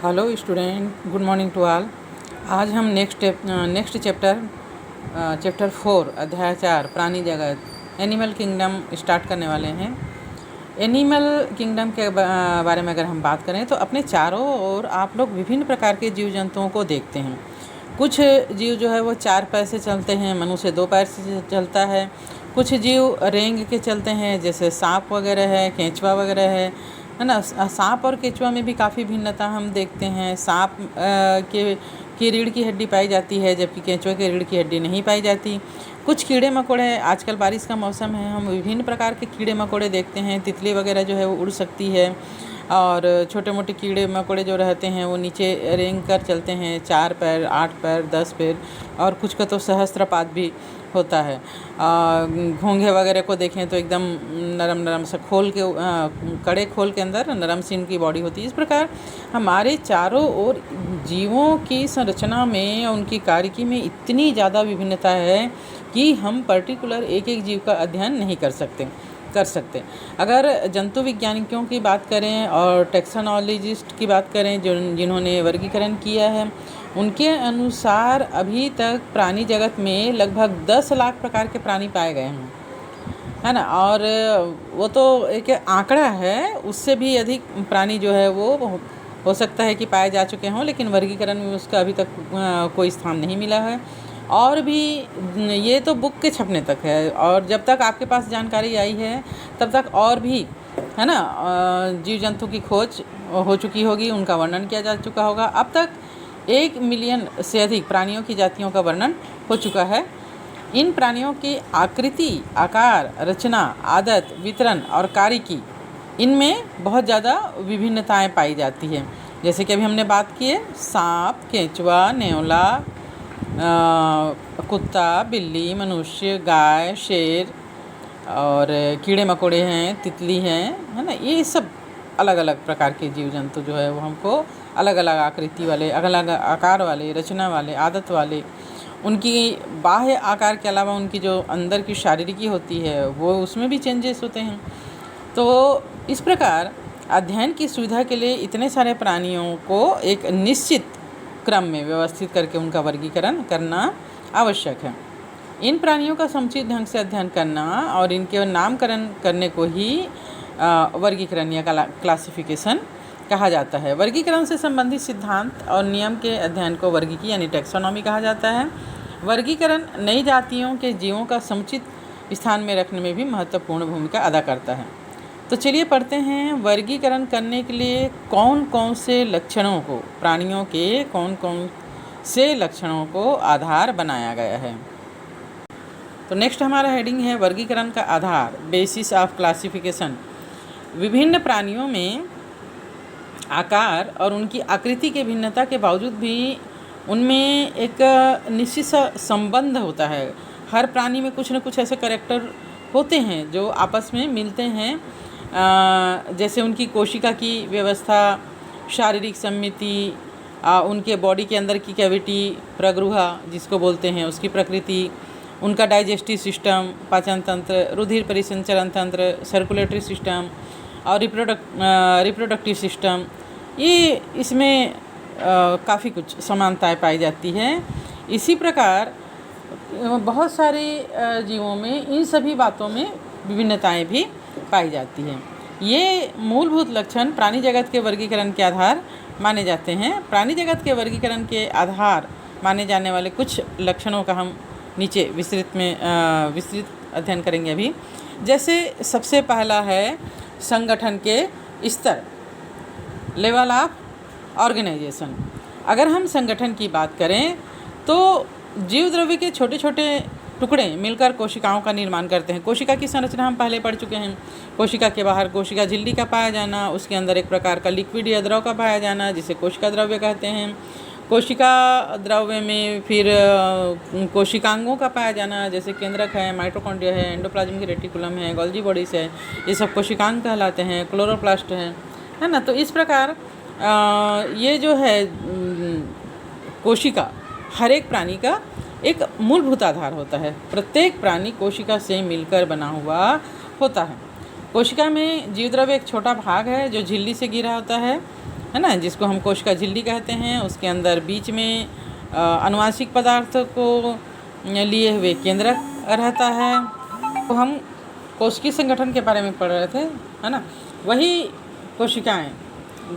Hello student, good morning to all. आज हम next chapter 4 अध्याय 4 प्राणी जगत एनिमल किंगडम स्टार्ट करने वाले हैं। एनिमल किंगडम के बारे में अगर हम बात करें तो अपने चारों ओर आप लोग विभिन्न प्रकार के जीव जंतुओं को देखते हैं। कुछ जीव जो है वो 4 पैर से चलते हैं, मनुष्य 2 पैर से चलता है। कुछ जीव रेंग के चलते हैं, जैसे सांप वगैरह है, केंचुआ वगैरह है ना। सांप और केंचुआ में भी काफ़ी भिन्नता हम देखते हैं। सांप की रीढ़ की हड्डी पाई जाती है, जबकि केंचुआ की रीढ़ की हड्डी नहीं पाई जाती। कुछ कीड़े मकोड़े, आजकल बारिश का मौसम है, हम विभिन्न प्रकार के कीड़े मकोड़े देखते हैं। तितली वगैरह जो है वो उड़ सकती है, और छोटे मोटे कीड़े मकोड़े जो रहते हैं वो नीचे रेंग कर चलते हैं, 4 पैर, 8 पैर, 10 पैर, और कुछ का तो सहस्त्रपाद भी होता है। घोंघे वगैरह को देखें तो एकदम नरम नरम सा कड़े खोल के अंदर नरम सी इनकी बॉडी होती है। इस प्रकार हमारे चारों ओर जीवों की संरचना में, उनकी कार्यकी में इतनी ज़्यादा विभिन्नता है कि हम पर्टिकुलर एक एक जीव का अध्ययन नहीं कर सकते। अगर जंतु वैज्ञानिकों की बात करें और टैक्सोनोलॉजिस्ट की बात करें, जिन्होंने वर्गीकरण किया है, उनके अनुसार अभी तक प्राणी जगत में लगभग 10 लाख प्रकार के प्राणी पाए गए हैं, है ना। और वो तो एक आंकड़ा है, उससे भी अधिक प्राणी जो है वो हो सकता है कि पाए जा चुके हों, लेकिन वर्गीकरण में उसका अभी तक कोई स्थान नहीं मिला है। और भी ये तो बुक के छपने तक है, और जब तक आपके पास जानकारी आई है तब तक और भी, है ना, जीव जंतु की खोज हो चुकी होगी, उनका वर्णन किया जा चुका होगा। अब तक 1 मिलियन से अधिक प्राणियों की जातियों का वर्णन हो चुका है। इन प्राणियों की आकृति, आकार, रचना, आदत, वितरण और कार्यकी, इनमें बहुत ज़्यादा विभिन्नताएं पाई जाती है। जैसे कि अभी हमने बात की है, सांप, केंचुआ, नेवला, कुत्ता, बिल्ली, मनुष्य, गाय, शेर, और कीड़े मकोड़े हैं, तितली हैं, है ना। ये सब अलग अलग प्रकार के जीव जंतु जो है वो हमको अलग अलग आकृति वाले, अलग अलग आकार वाले, रचना वाले, आदत वाले, उनकी बाह्य आकार के अलावा उनकी जो अंदर की शारीरिकी होती है वो, उसमें भी चेंजेस होते हैं। तो इस प्रकार अध्ययन की सुविधा के लिए इतने सारे प्राणियों को एक निश्चित क्रम में व्यवस्थित करके उनका वर्गीकरण करना आवश्यक है। इन प्राणियों का समुचित ढंग से अध्ययन करना और इनके नामकरण करने को ही वर्गीकरण या क्लासिफिकेशन कहा जाता है। वर्गीकरण से संबंधित सिद्धांत और नियम के अध्ययन को वर्गीकी यानी टैक्सोनॉमी कहा जाता है। वर्गीकरण नई जातियों के जीवों का समुचित स्थान में रखने में भी महत्वपूर्ण भूमिका अदा करता है। तो चलिए पढ़ते हैं, वर्गीकरण करने के लिए कौन कौन से लक्षणों को, प्राणियों के कौन कौन से लक्षणों को आधार बनाया गया है। तो नेक्स्ट हमारा हेडिंग है वर्गीकरण का आधार, बेसिस ऑफ क्लासिफिकेशन। विभिन्न प्राणियों में आकार और उनकी आकृति के भिन्नता के बावजूद भी उनमें एक निश्चित संबंध होता है। हर प्राणी में कुछ न कुछ ऐसे कैरेक्टर होते हैं जो आपस में मिलते हैं, जैसे उनकी कोशिका की व्यवस्था, शारीरिक सममिति, उनके बॉडी के अंदर की कैविटी, प्रगृहा जिसको बोलते हैं, उसकी प्रकृति, उनका डाइजेस्टिव सिस्टम, पाचन तंत्र, रुधिर परिसंचरण तंत्र, सर्कुलेटरी सिस्टम और रिप्रोडक्टिव सिस्टम, ये इसमें काफ़ी कुछ समानताएं पाई जाती हैं। इसी प्रकार बहुत सारे जीवों में इन सभी बातों में विभिन्नताएं भी पाई जाती हैं। ये मूलभूत लक्षण प्राणी जगत के वर्गीकरण के आधार माने जाते हैं। प्राणी जगत के वर्गीकरण के आधार माने जाने वाले कुछ लक्षणों का हम नीचे विस्तृत अध्ययन करेंगे अभी। जैसे सबसे पहला है संगठन के स्तर, लेवल ऑफ ऑर्गेनाइजेशन। अगर हम संगठन की बात करें तो जीव द्रव्य के छोटे छोटे टुकड़े मिलकर कोशिकाओं का निर्माण करते हैं। कोशिका की संरचना हम पहले पढ़ चुके हैं। कोशिका के बाहर कोशिका झिल्ली का पाया जाना, उसके अंदर एक प्रकार का लिक्विड या द्रव का पाया जाना जिसे कोशिका द्रव्य कहते हैं। कोशिका द्रव्य में फिर कोशिकांगों का पाया जाना, जैसे केंद्रक है, माइटोकॉन्ड्रिया है, एंडोप्लाज्मिक रेटिकुलम है, गोल्जी बॉडीज है, ये सब कोशिकांग कहलाते हैं। क्लोरोप्लास्ट है ना। तो इस प्रकार ये जो है कोशिका हर एक प्राणी का एक मूलभूत आधार होता है। प्रत्येक प्राणी कोशिका से मिलकर बना हुआ होता है। कोशिका में जीवद्रव्य एक छोटा भाग है जो झिल्ली से घिरा होता है है ना, जिसको हम कोशिका झिल्ली कहते हैं। उसके अंदर बीच में आनुवांशिक पदार्थ को लिए हुए केंद्रक रहता है। तो हम कोशिकीय संगठन के बारे में पढ़ रहे थे, है ना। वही कोशिकाएं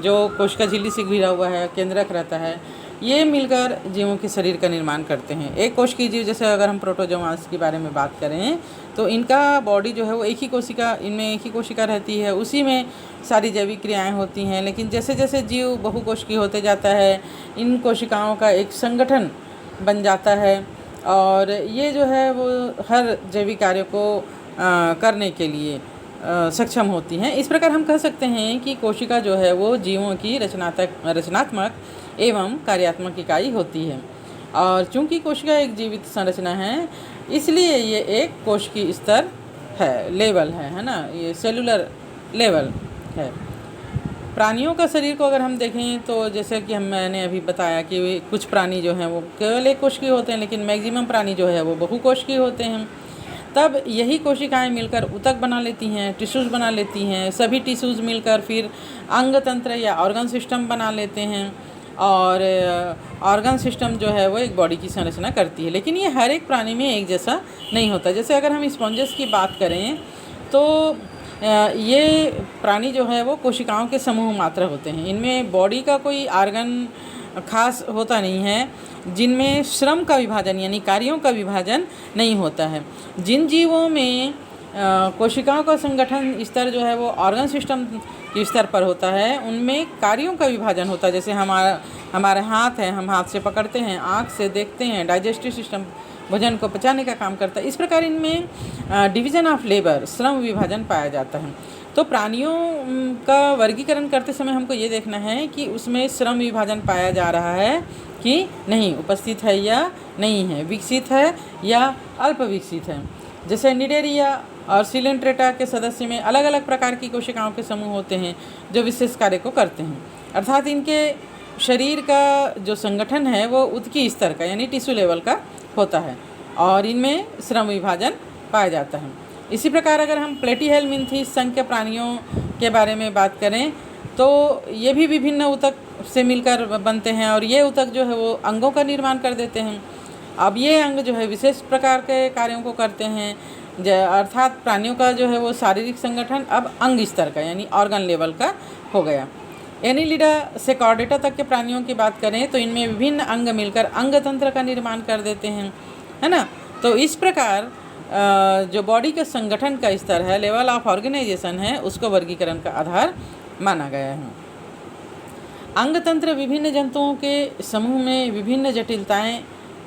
जो कोशिका झिल्ली से घिरा हुआ है, केंद्रक रहता है, ये मिलकर जीवों के शरीर का निर्माण करते हैं। एक कोशिकीय जीव, जैसे अगर हम प्रोटोजोआंस के बारे में बात करें तो इनका बॉडी जो है वो एक ही कोशिका, इनमें एक ही कोशिका रहती है, उसी में सारी जैविक क्रियाएं होती हैं। लेकिन जैसे जैसे जीव बहुकोशिकीय होते जाता है, इन कोशिकाओं का एक संगठन बन जाता है और ये जो है वो हर जैविक कार्य को करने के लिए सक्षम होती हैं। इस प्रकार हम कह सकते हैं कि कोशिका जो है वो जीवों की रचनात्मक एवं कार्यात्मक इकाई होती है। और चूंकि कोशिका एक जीवित संरचना है, इसलिए ये एक कोशिकीय स्तर है, लेवल है ना, ये सेलुलर लेवल है। प्राणियों का शरीर को अगर हम देखें तो जैसे कि मैंने अभी बताया कि कुछ प्राणी जो हैं वो केवल एक कोशिकीय होते हैं, लेकिन मैक्सिमम प्राणी जो है वो बहुकोशिकीय होते हैं। तब यही कोशिकाएं मिलकर ऊतक बना लेती हैं, टिश्यूज़ बना लेती हैं। सभी टिश्यूज़ मिलकर फिर अंग तंत्र या ऑर्गन सिस्टम बना लेते हैं और ऑर्गन सिस्टम जो है वो एक बॉडी की संरचना करती है। लेकिन ये हर एक प्राणी में एक जैसा नहीं होता। जैसे अगर हम स्पॉन्जेस की बात करें तो ये प्राणी जो है वो कोशिकाओं के समूह मात्र होते हैं। इनमें बॉडी का कोई ऑर्गन खास होता नहीं है, जिनमें श्रम का विभाजन यानी कार्यों का विभाजन नहीं होता है। जिन जीवों में कोशिकाओं का संगठन स्तर जो है वो ऑर्गन सिस्टम के स्तर पर होता है, उनमें कार्यों का विभाजन होता है। जैसे हमारे हाथ है, हम हाथ से पकड़ते हैं, आँख से देखते हैं, डाइजेस्टिव सिस्टम भोजन को पचाने का काम करता है। इस प्रकार इनमें डिवीज़न ऑफ लेबर, श्रम विभाजन पाया जाता है। तो प्राणियों का वर्गीकरण करते समय हमको ये देखना है कि उसमें श्रम विभाजन पाया जा रहा है कि नहीं, उपस्थित है या नहीं है, विकसित है या अल्प विकसित है। जैसे निडेरिया और सिलेंट्रेटा के सदस्य में अलग अलग प्रकार की कोशिकाओं के समूह होते हैं जो विशेष कार्य को करते हैं। अर्थात इनके शरीर का जो संगठन है वो ऊतकीय स्तर का यानी टिश्यू लेवल का होता है और इनमें श्रम विभाजन पाया जाता है। इसी प्रकार अगर हम प्लेटीहेलमिन्थेस संघ के प्राणियों के बारे में बात करें तो ये भी विभिन्न ऊतक से मिलकर बनते हैं और ये ऊतक जो है वो अंगों का निर्माण कर देते हैं। अब ये अंग जो है विशेष प्रकार के कार्यों को करते हैं, अर्थात प्राणियों का जो है वो शारीरिक संगठन अब अंग स्तर का यानी ऑर्गन लेवल का हो गया। एनिलिडा से कॉर्डेटा तक के प्राणियों की बात करें तो इनमें विभिन्न अंग मिलकर अंग तंत्र का निर्माण कर देते हैं, है ना। तो इस प्रकार जो बॉडी के संगठन का स्तर है, लेवल ऑफ ऑर्गेनाइजेशन है, उसको वर्गीकरण का आधार माना गया है। अंग तंत्र विभिन्न जंतुओं के समूह में विभिन्न जटिलताएं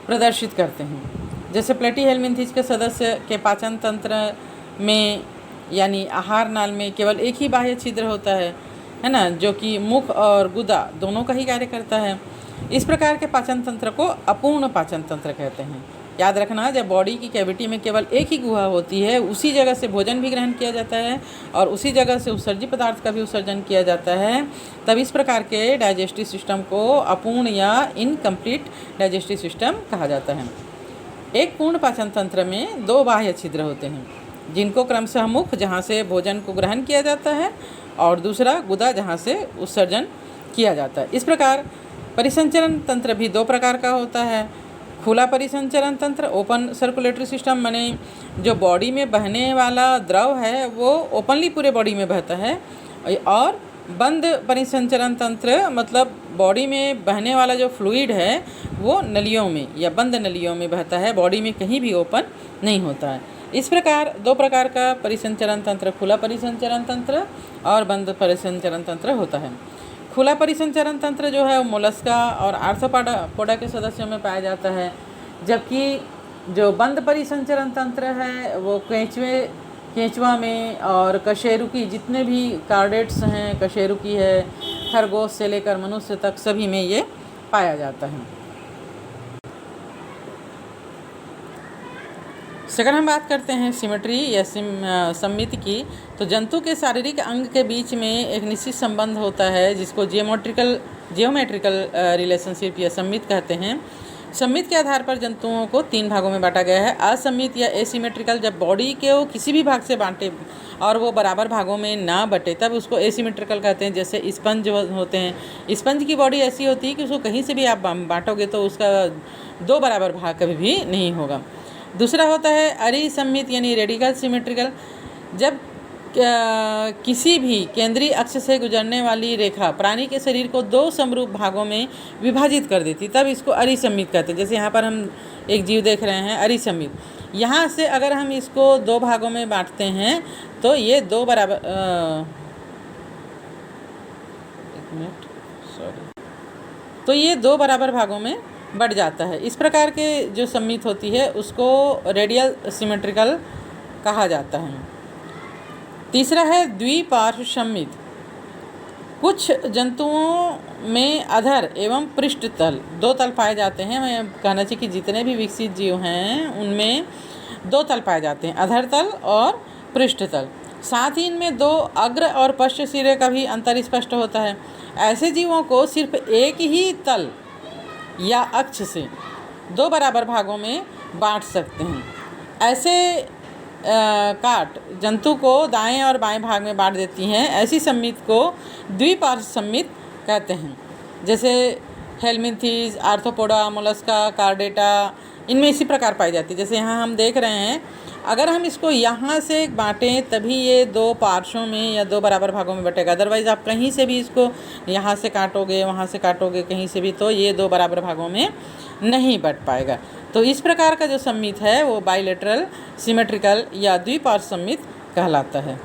प्रदर्शित करते हैं। जैसे प्लेटीहेलमिन्थेस के सदस्य के पाचन तंत्र में यानी आहार नाल में केवल एक ही बाह्य छिद्र होता है ना, जो कि मुख और गुदा दोनों का ही कार्य करता है। इस प्रकार के पाचन तंत्र को अपूर्ण पाचन तंत्र कहते हैं। याद रखना, जब बॉडी की कैविटी में केवल एक ही गुहा होती है, उसी जगह से भोजन भी ग्रहण किया जाता है और उसी जगह से उत्सर्जित पदार्थ का भी उत्सर्जन किया जाता है, तब इस प्रकार के डाइजेस्टिव सिस्टम को अपूर्ण या इनकम्प्लीट डाइजेस्टिव सिस्टम कहा जाता है। एक पूर्ण पाचन तंत्र में दो बाह्य छिद्र होते हैं, जिनको क्रमशः मुख, जहाँ से भोजन को ग्रहण किया जाता है, और दूसरा गुदा, जहाँ से उत्सर्जन किया जाता है। इस प्रकार परिसंचरण तंत्र भी दो प्रकार का होता है। खुला परिसंचरण तंत्र, ओपन सर्कुलेटरी सिस्टम, माने जो बॉडी में बहने वाला द्रव है वो ओपनली पूरे बॉडी में बहता है, और बंद परिसंचरण तंत्र मतलब बॉडी में बहने वाला जो फ्लूइड है वो नलियों में या बंद नलियों में बहता है, बॉडी में कहीं भी ओपन नहीं होता है। इस प्रकार दो प्रकार का परिसंचरण तंत्र, खुला परिसंचरण तंत्र और बंद परिसंचरण तंत्र होता है। खुला परिसंचरण तंत्र जो है वो मोलस्का और आर्थ्रोपोडा के सदस्यों में पाया जाता है, जबकि जो बंद परिसंचरण तंत्र है वो केंचुआ में और कशेरुकी, जितने भी कार्डेट्स हैं, कशेरुकी है, खरगोश से लेकर मनुष्य तक सभी में ये पाया जाता है। अगर हम बात करते हैं सिमेट्री या सममिति की, तो जंतु के शारीरिक अंग के बीच में एक निश्चित संबंध होता है जिसको जियोमेट्रिकल रिलेशनशिप या सममित कहते हैं। सम्मित के आधार पर जंतुओं को 3 भागों में बांटा गया है। असम्मित या एसिमेट्रिकल, जब बॉडी के वो किसी भी भाग से बांटे और वो बराबर भागों में ना बटे तब उसको एसिमेट्रिकल कहते हैं। जैसे स्पंज होते हैं, स्पंज की बॉडी ऐसी होती है कि उसको कहीं से भी आप बांटोगे तो उसका 2 बराबर भाग कभी भी नहीं होगा। दूसरा होता है अरिसम्मित यानी रेडिकल सिमेट्रिकल, जब किसी भी केंद्रीय अक्ष से गुजरने वाली रेखा प्राणी के शरीर को 2 समरूप भागों में विभाजित कर देती, तब इसको अरिसम्मित कहते हैं। जैसे यहाँ पर हम एक जीव देख रहे हैं अरिसम्मित, यहाँ से अगर हम इसको 2 भागों में बांटते हैं तो ये 2 बराबर तो ये 2 बराबर भागों में बढ़ जाता है। इस प्रकार के जो सम्मित होती है उसको रेडियल सिमेट्रिकल कहा जाता है। तीसरा है द्विपार्श्व सम्मित। कुछ जंतुओं में अधर एवं पृष्ठ तल 2 तल पाए जाते हैं। मैं कहना चाहिए कि जितने भी विकसित जीव हैं उनमें 2 तल पाए जाते हैं, अधर तल और पृष्ठ तल। साथ ही इनमें 2 अग्र और पश्च सिरे का भी अंतर स्पष्ट होता है। ऐसे जीवों को सिर्फ एक ही तल या अक्ष से 2 बराबर भागों में बांट सकते हैं। ऐसे काट जंतु को दाएं और बाएं भाग में बांट देती हैं। ऐसी सम्मित को द्विपार्श्व सम्मित कहते हैं। जैसे हेलमिन्थीज, आर्थ्रोपोडा, मोलस्का, कार्डेटा, इनमें इसी प्रकार पाई जाती है। जैसे यहाँ हम देख रहे हैं, अगर हम इसको यहाँ से बांटें तभी ये 2 पार्श्वों में या 2 बराबर भागों में बटेगा। अदरवाइज़ आप कहीं से भी इसको यहाँ से काटोगे, वहाँ से काटोगे, कहीं से भी, तो ये 2 बराबर भागों में नहीं बट पाएगा। तो इस प्रकार का जो सम्मित है वो बाइलेटरल सिमेट्रिकल या द्विपार्श्व सम्मित कहलाता है।